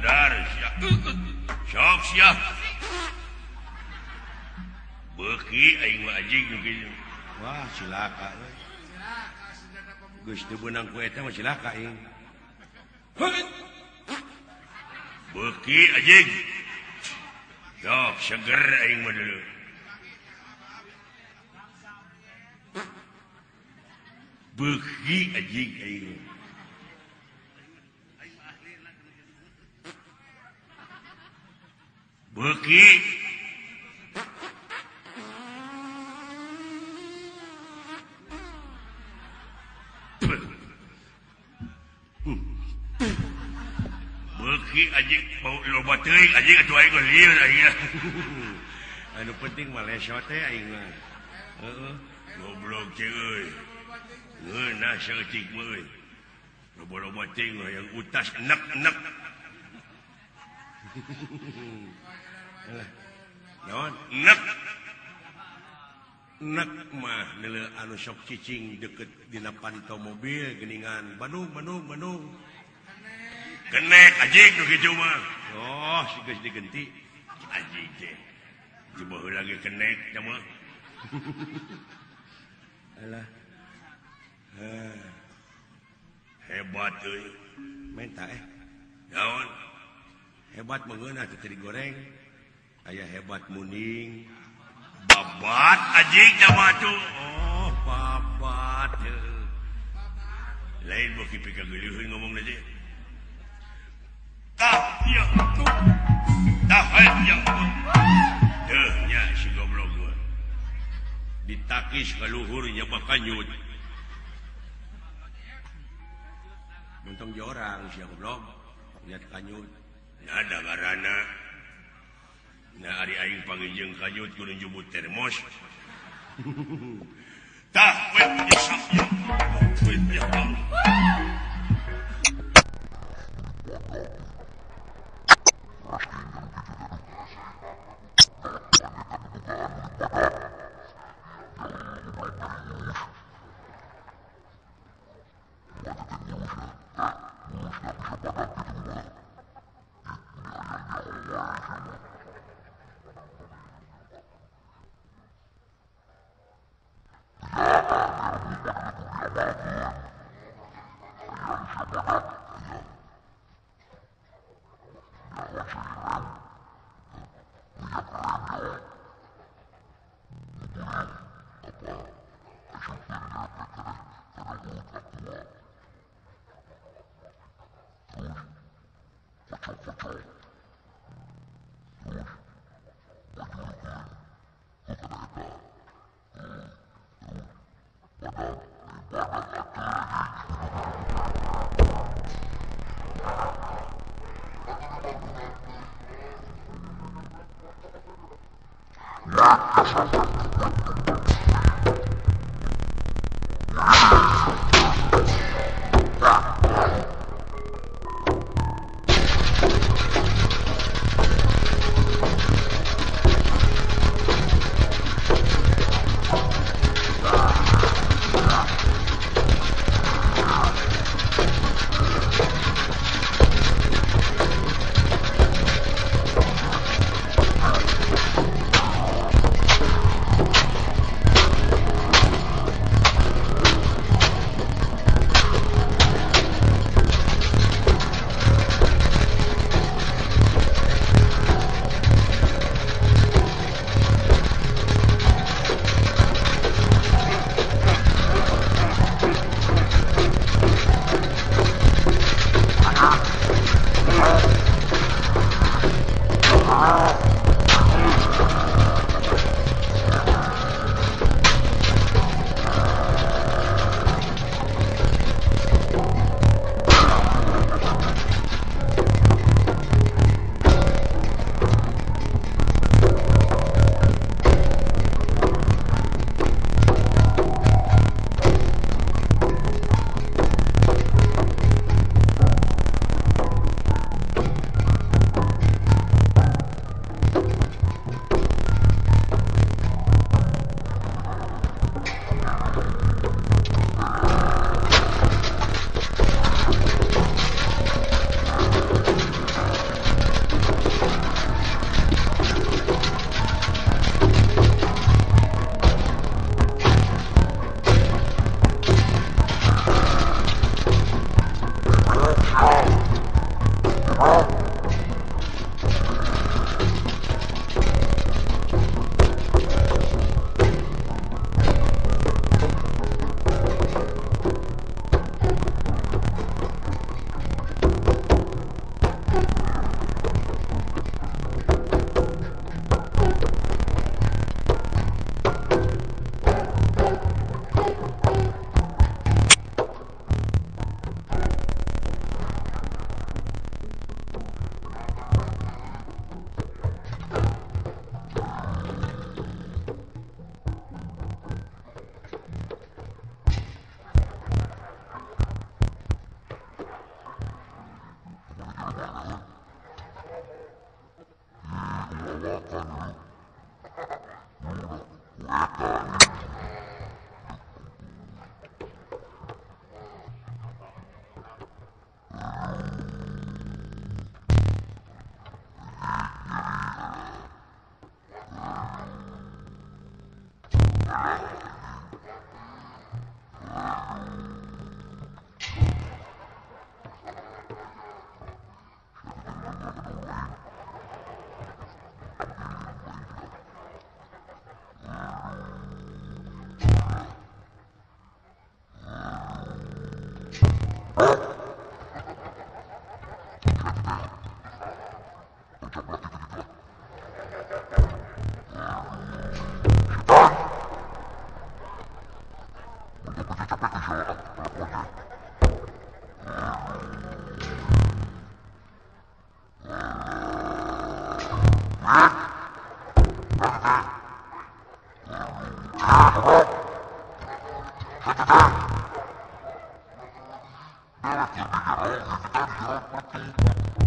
dar sok sia beuki aing mah anjing kieu wah cilaka geus teu beunang ku eta mah cilaka aing beuki anjing sok seger aing mah deuleu beuki anjing aing beuki beuki anjing bau loba teuing anjing atuh aing geus lieur aing anu penting mah leso teh aing mah heeh goblok ceu euy ngeunah saeutik mah euy loba-loba teuing yang utas enek-enek naon enek nek mah neuleuh anu sok cicing deket dina pantau mobil geuningan Bandung kenek anjing nu kitu mah oh si geus digenti anjing teh coba heula ge kenek nya mah alah hebat euy menta naon hebat mengeunah teh digoreng aya hebat muning babat anjing nya mah tuh oh babat lain beuki pika geuleuheun ngomongna teh ya tuh ya deuh nya si goblok gua ditakis ka luhur nya bakanyut muntong jorang sia goblok lihat kanyut ada garana nah ari aing panginjeung kanyut kudu njubut termos tah we isap ya Thank you.